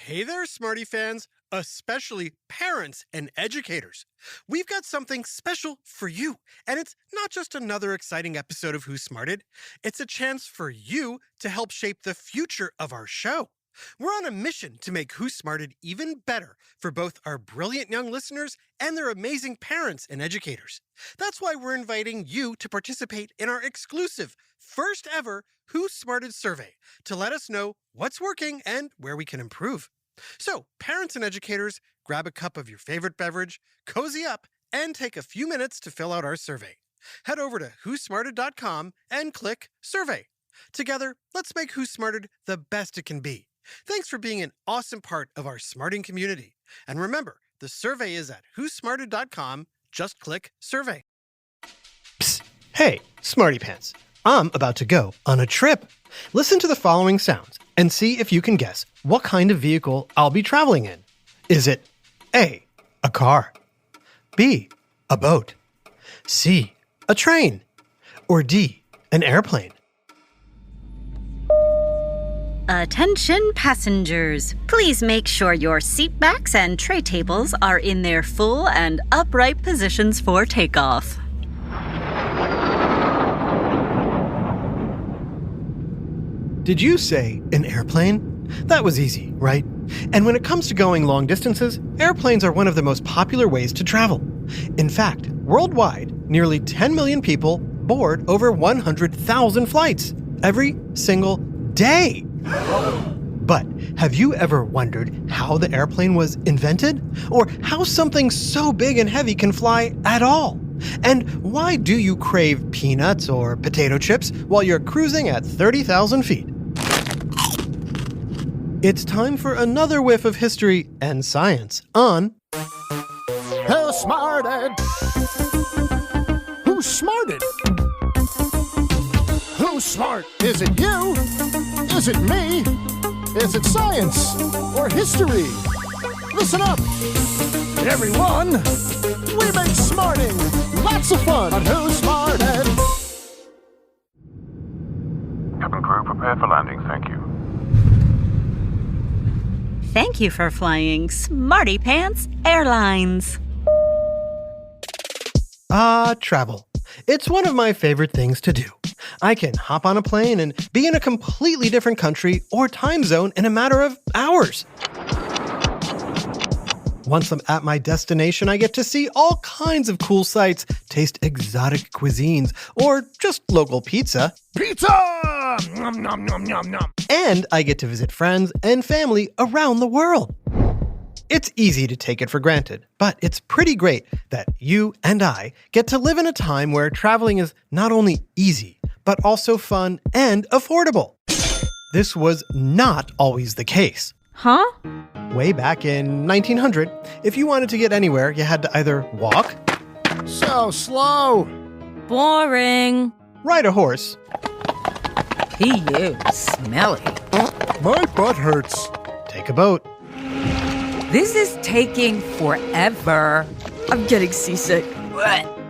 Hey there, Smarty fans, especially parents and educators. We've got something special for you, and it's not just another exciting episode of Who Smarted. It's a chance for you to help shape the future of our show. We're on a mission to make Who Smarted even better for both our brilliant young listeners and their amazing parents and educators. That's why we're inviting you to participate in our exclusive, first ever Who Smarted survey to let us know what's working and where we can improve. So, parents and educators, grab a cup of your favorite beverage, cozy up, and take a few minutes to fill out our survey. Head over to whosmarted.com and click Survey. Together, let's make Who Smarted the best it can be. Thanks for being an awesome part of our smarting community. And remember, the survey is at whosmarted.com. Just click Survey. Psst. Hey, Smarty Pants. I'm about to go on a trip. Listen to the following sounds and see if you can guess what kind of vehicle I'll be traveling in. Is it A, a car, B, a boat, C, a train, or D, an airplane? Attention passengers, please make sure your seat backs and tray tables are in their full and upright positions for takeoff. Did you say an airplane? That was easy, right? And when it comes to going long distances, airplanes are one of the most popular ways to travel. In fact, worldwide, nearly 10 million people board over 100,000 flights every single day. But have you ever wondered how the airplane was invented? Or how something so big and heavy can fly at all? And why do you crave peanuts or potato chips while you're cruising at 30,000 feet? It's time for another whiff of history and science on Who Smarted? Who Smarted? Who's smart? Is it you? Is it me? Is it science or history? Listen up, everyone. We make smarting lots of fun on Who Smarted. Cabin crew, prepare for landing, thank you. Thank you for flying Smarty Pants Airlines. Travel. It's one of my favorite things to do. I can hop on a plane and be in a completely different country or time zone in a matter of hours. Once I'm at my destination, I get to see all kinds of cool sights, taste exotic cuisines, or just local pizza. Pizza! Nom, nom, nom, nom, nom. And I get to visit friends and family around the world. It's easy to take it for granted, but it's pretty great that you and I get to live in a time where traveling is not only easy, but also fun and affordable. This was not always the case. Huh? Way back in 1900, if you wanted to get anywhere, you had to either walk, So slow. Boring. ride a horse, Ew, smelly. My butt hurts. take a boat, This is taking forever. I'm getting seasick.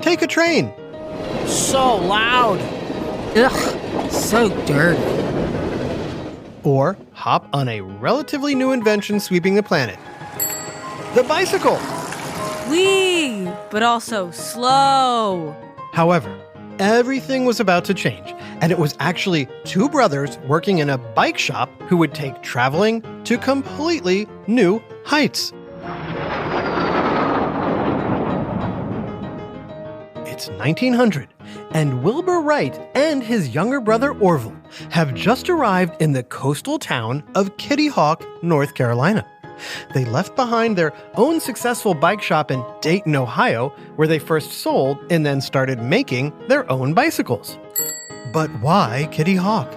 take a train, So loud. Ugh, so dirty. or hop on a relatively new invention sweeping the planet, the bicycle. Wee, but also slow. However, everything was about to change, and it was actually two brothers working in a bike shop who would take traveling to completely new heights. It's 1900, and Wilbur Wright and his younger brother Orville have just arrived in the coastal town of Kitty Hawk, North Carolina. They left behind their own successful bike shop in Dayton, Ohio, where they first sold and then started making their own bicycles. But why Kitty Hawk?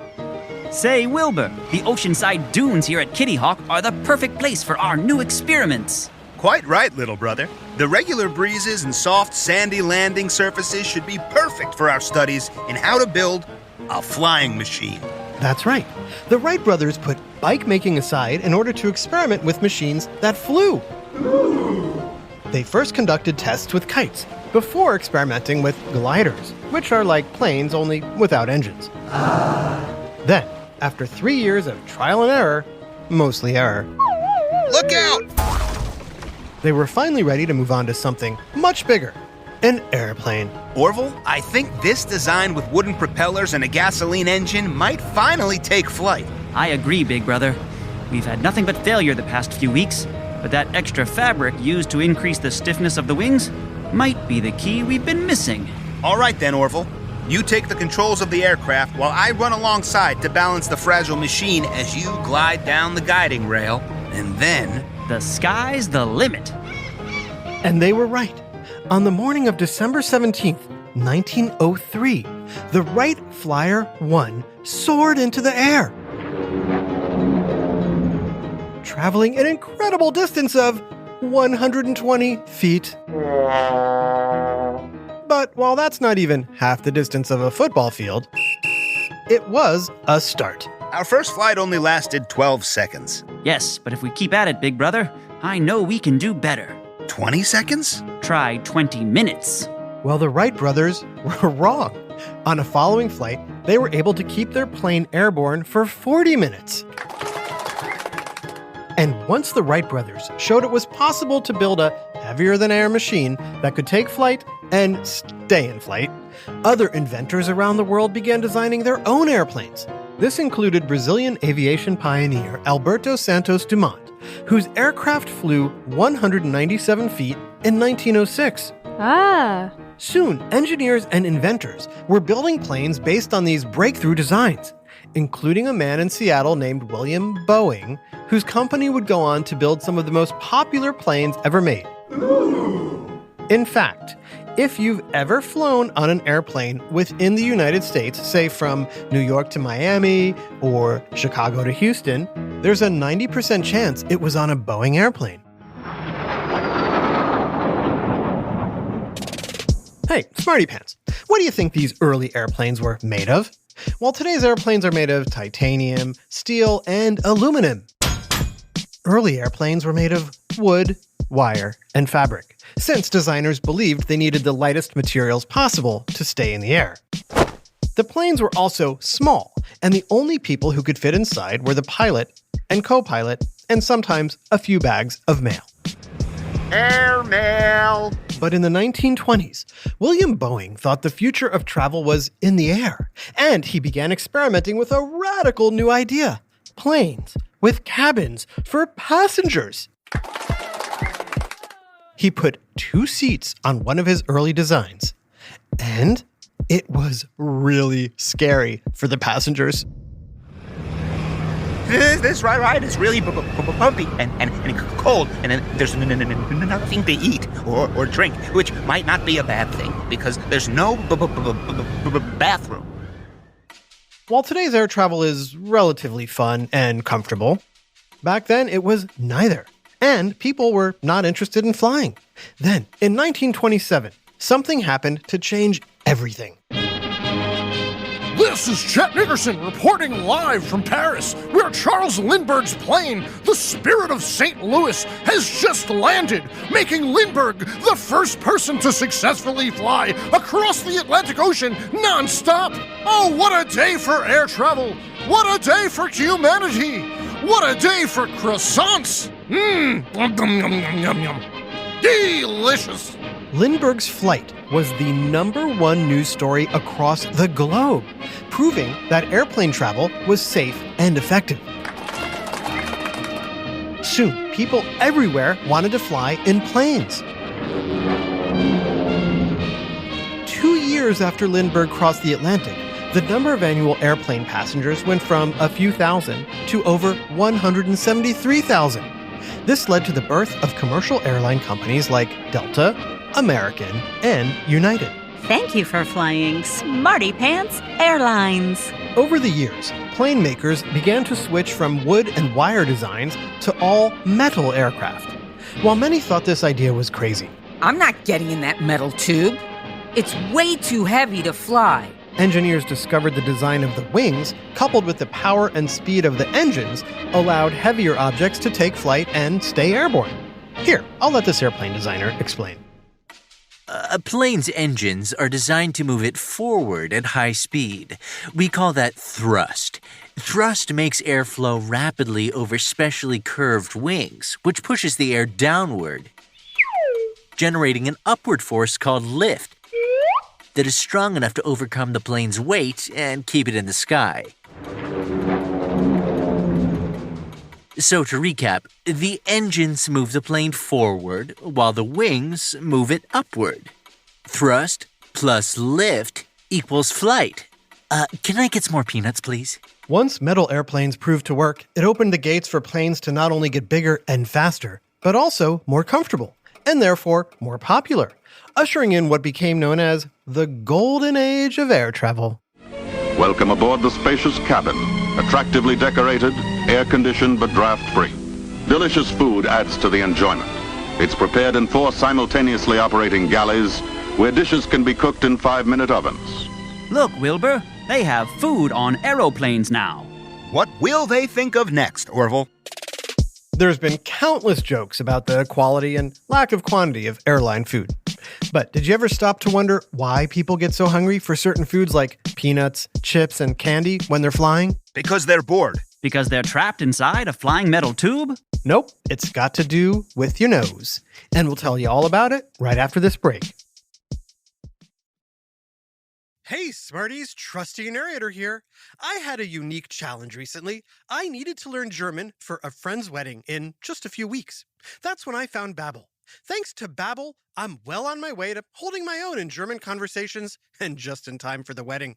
Say, Wilbur, the oceanside dunes here at Kitty Hawk are the perfect place for our new experiments. Quite right, little brother. The regular breezes and soft, sandy landing surfaces should be perfect for our studies in how to build a flying machine. That's right. The Wright brothers put bike making aside in order to experiment with machines that flew. They first conducted tests with kites before experimenting with gliders, which are like planes only without engines. Then, after 3 years of trial and error, mostly error, Look out! They were finally ready to move on to something much bigger, an airplane. Orville, I think this design with wooden propellers and a gasoline engine might finally take flight. I agree, Big Brother. We've had nothing but failure the past few weeks, but that extra fabric used to increase the stiffness of the wings might be the key we've been missing. All right then, Orville. You take the controls of the aircraft while I run alongside to balance the fragile machine as you glide down the guiding rail. And then... The sky's the limit. And they were right. On the morning of December 17th, 1903, the Wright Flyer 1 soared into the air, traveling an incredible distance of 120 feet. But while that's not even half the distance of a football field, it was a start. Our first flight only lasted 12 seconds. Yes, but if we keep at it, Big Brother, I know we can do better. 20 seconds? Try 20 minutes. Well, the Wright brothers were wrong. On a following flight, they were able to keep their plane airborne for 40 minutes. And once the Wright brothers showed it was possible to build a heavier-than-air machine that could take flight and stay in flight, other inventors around the world began designing their own airplanes. This included Brazilian aviation pioneer Alberto Santos Dumont, whose aircraft flew 197 feet in 1906. Soon, engineers and inventors were building planes based on these breakthrough designs, including a man in Seattle named William Boeing, whose company would go on to build some of the most popular planes ever made. In fact, if you've ever flown on an airplane within the United States, say from New York to Miami or Chicago to Houston, there's a 90% chance it was on a Boeing airplane. Hey, Smarty Pants, what do you think these early airplanes were made of? Well, today's airplanes are made of titanium, steel, and aluminum. Early airplanes were made of wood, wire, and fabric, since designers believed they needed the lightest materials possible to stay in the air. The planes were also small, and the only people who could fit inside were the pilot and co-pilot, and sometimes a few bags of mail. Airmail! But in the 1920s, William Boeing thought the future of travel was in the air, and he began experimenting with a radical new idea: planes with cabins for passengers. He put 2 seats on one of his early designs, and it was really scary for the passengers. This ride is really bumpy and cold, and then there's nothing to eat or drink, which might not be a bad thing, because there's no bathroom. While today's air travel is relatively fun and comfortable, back then it was neither, and people were not interested in flying. Then, in 1927, something happened to change everything. This is Chet Nickerson reporting live from Paris, where Charles Lindbergh's plane, the Spirit of St. Louis, has just landed, making Lindbergh the first person to successfully fly across the Atlantic Ocean non-stop. Oh, what a day for air travel! What a day for humanity! What a day for croissants! Delicious! Lindbergh's flight was the #1 news story across the globe, proving that airplane travel was safe and effective. Soon, people everywhere wanted to fly in planes. 2 years after Lindbergh crossed the Atlantic, the number of annual airplane passengers went from a few thousand to over 173,000. This led to the birth of commercial airline companies like Delta, American, and United. Thank you for flying Smarty Pants Airlines. Over the years, plane makers began to switch from wood and wire designs to all metal aircraft. While many thought this idea was crazy, I'm not getting in that metal tube. It's way too heavy to fly. engineers discovered the design of the wings, coupled with the power and speed of the engines, allowed heavier objects to take flight and stay airborne. Here, I'll let this airplane designer explain. A plane's engines are designed to move it forward at high speed. We call that thrust. Thrust makes air flow rapidly over specially curved wings, which pushes the air downward, generating an upward force called lift that is strong enough to overcome the plane's weight and keep it in the sky. So to recap, the engines move the plane forward while the wings move it upward. Thrust plus lift equals flight. Can I get some more peanuts, please? Once metal airplanes proved to work, it opened the gates for planes to not only get bigger and faster, but also more comfortable, and therefore more popular, ushering in what became known as the golden age of air travel. Welcome aboard the spacious cabin. Attractively decorated, air-conditioned but draft-free. Delicious food adds to the enjoyment. It's prepared in 4 simultaneously operating galleys where dishes can be cooked in 5-minute ovens. Look, Wilbur, they have food on aeroplanes now. What will they think of next, Orville? There's been countless jokes about the quality and lack of quantity of airline food. But did you ever stop to wonder why people get so hungry for certain foods like peanuts, chips, and candy when they're flying? Because they're bored. Because they're trapped inside a flying metal tube? Nope, it's got to do with your nose. And we'll tell you all about it right after this break. Hey, Smarties, trusty narrator here. I had a unique challenge recently. I needed to learn German for a friend's wedding in just a few weeks. That's when I found Babbel. Thanks to Babbel, I'm well on my way to holding my own in German conversations and just in time for the wedding.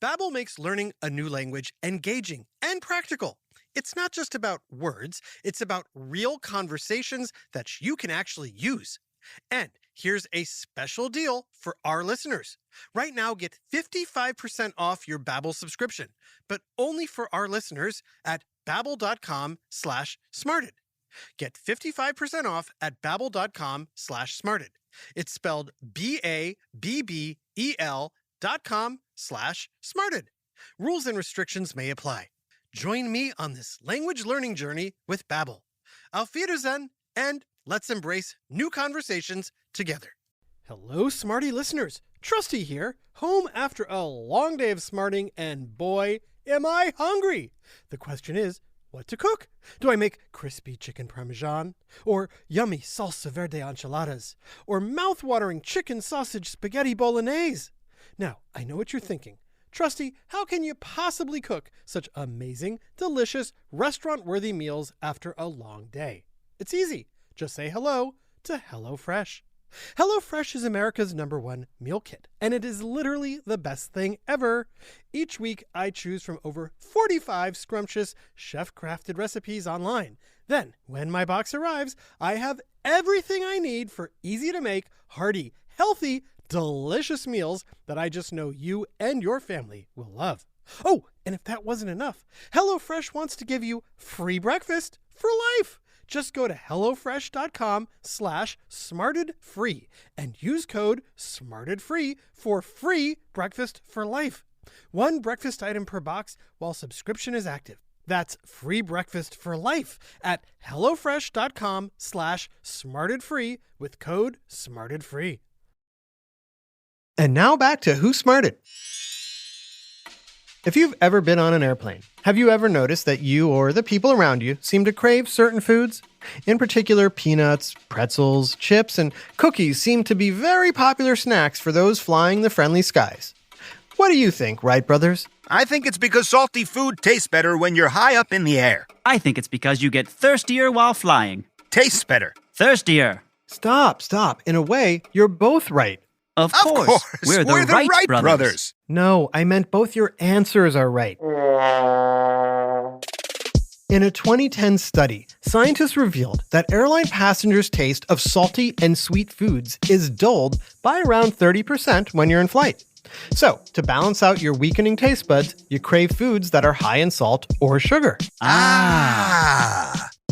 Babbel makes learning a new language engaging and practical. It's not just about words, it's about real conversations that you can actually use. And here's a special deal for our listeners. Right now, get 55% off your Babbel subscription, but only for our listeners at babbel.com/smarted. Get 55% off at babbel.com/smarted. It's spelled BABBEL.com/smarted. Rules and restrictions may apply. Join me on this language learning journey with Babbel. Auf Wiedersehen, and let's embrace new conversations together. Hello, Smarty listeners. Trusty here, home after a long day of smarting, and boy, am I hungry. The question is, what to cook? Do I make crispy chicken parmesan? Or yummy salsa verde enchiladas? Or mouth-watering chicken sausage spaghetti bolognese? Now, I know what you're thinking. Trusty, how can you possibly cook such amazing, delicious, restaurant-worthy meals after a long day? It's easy. Just say hello to HelloFresh. HelloFresh is America's #1 meal kit, and it is literally the best thing ever. Each week, I choose from over 45 scrumptious, chef-crafted recipes online. Then, when my box arrives, I have everything I need for easy-to-make, hearty, healthy, delicious meals that I just know you and your family will love. Oh, and if that wasn't enough, HelloFresh wants to give you free breakfast for life. Just go to HelloFresh.com/smartedfree and use code SMARTEDFREE for free breakfast for life. One breakfast item per box while subscription is active. That's free breakfast for life at HelloFresh.com/smartedfree with code SMARTEDFREE. And now back to Who Smarted. If you've ever been on an airplane, have you ever noticed that you or the people around you seem to crave certain foods? In particular, peanuts, pretzels, chips, and cookies seem to be very popular snacks for those flying the friendly skies. What do you think, Wright brothers? I think it's because salty food tastes better when you're high up in the air. I think it's because you get thirstier while flying. Tastes better. Thirstier. Stop. In a way, you're both right. Of course. We're the Wright brothers. No, I meant both your answers are right. In a 2010 study, scientists revealed that airline passengers' taste of salty and sweet foods is dulled by around 30% when you're in flight. So, to balance out your weakening taste buds, you crave foods that are high in salt or sugar.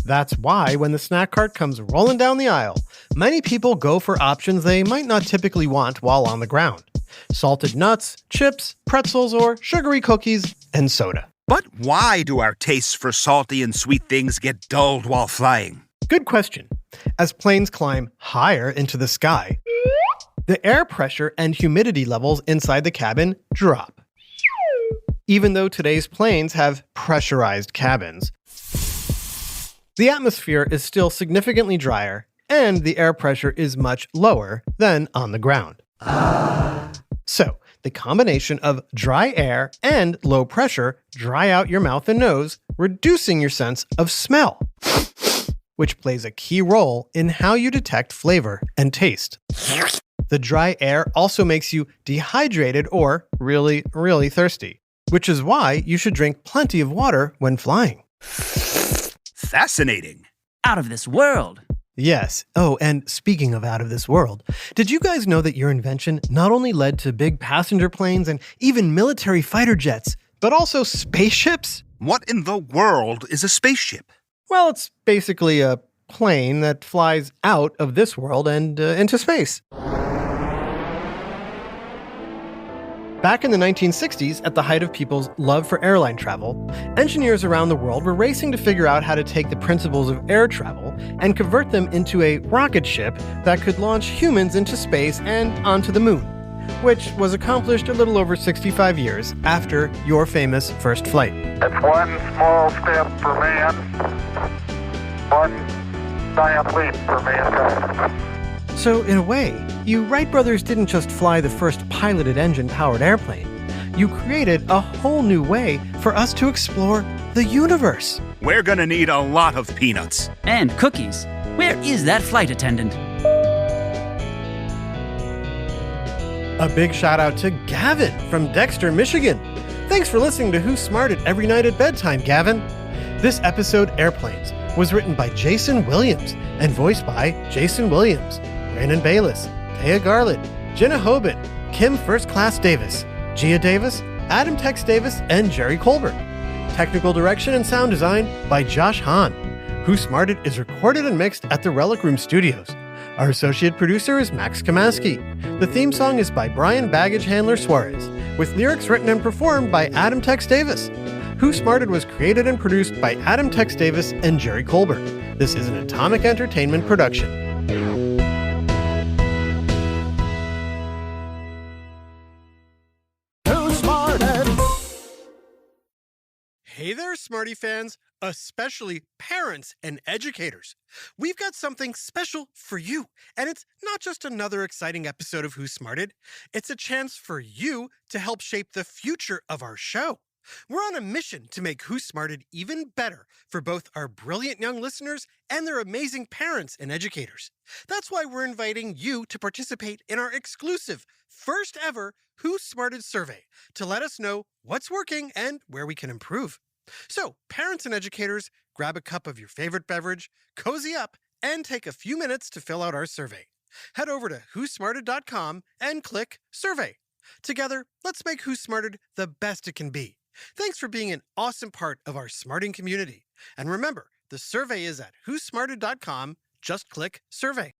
That's why when the snack cart comes rolling down the aisle, many people go for options they might not typically want while on the ground. Salted nuts, chips, pretzels, or sugary cookies, and soda. But why do our tastes for salty and sweet things get dulled while flying? Good question. As planes climb higher into the sky, The air pressure and humidity levels inside the cabin drop. Even though today's planes have pressurized cabins, the atmosphere is still significantly drier, and the air pressure is much lower than on the ground. So, the combination of dry air and low pressure dry out your mouth and nose, reducing your sense of smell, which plays a key role in how you detect flavor and taste. The dry air also makes you dehydrated or really, really thirsty, which is why you should drink plenty of water when flying. Fascinating. Out of this world. Yes. Oh, and speaking of out of this world, did you guys know that your invention not only led to big passenger planes and even military fighter jets, but also spaceships? What in the world is a spaceship? Well, it's basically a plane that flies out of this world and into space. Back in the 1960s, at the height of people's love for airline travel, engineers around the world were racing to figure out how to take the principles of air travel and convert them into a rocket ship that could launch humans into space and onto the moon, which was accomplished a little over 65 years after your famous first flight. It's one small step for man, one giant leap for mankind. So, in a way, you Wright brothers didn't just fly the first piloted engine-powered airplane. You created a whole new way for us to explore the universe. We're gonna need a lot of peanuts. And cookies. Where is that flight attendant? A big shout out to Gavin from Dexter, Michigan. Thanks for listening to Who Smarted every night at bedtime, Gavin. This episode, Airplanes, was written by Jason Williams and voiced by Jason Williams, Brandon Bayless, Taya Garland, Jenna Hoban, Kim First Class Davis, Gia Davis, Adam Tex Davis, and Jerry Colbert. Technical direction and sound design by Josh Hahn. Who Smarted is recorded and mixed at the Relic Room Studios. Our associate producer is Max Kamaski. The theme song is by Brian Baggage Handler Suarez, with lyrics written and performed by Adam Tex Davis. Who Smarted was created and produced by Adam Tex Davis and Jerry Colbert. This is an Atomic Entertainment production. Who Smarted? Hey there, Smarty fans, especially parents and educators. We've got something special for you, and it's not just another exciting episode of Who Smarted. It's a chance for you to help shape the future of our show. We're on a mission to make Who Smarted even better for both our brilliant young listeners and their amazing parents and educators. That's why we're inviting you to participate in our exclusive, first ever Who Smarted survey to let us know what's working and where we can improve. So, parents and educators, grab a cup of your favorite beverage, cozy up, and take a few minutes to fill out our survey. Head over to whosmarted.com and click Survey. Together, let's make Who Smarted the best it can be. Thanks for being an awesome part of our smarting community. And remember, the survey is at whosmarted.com. Just click Survey.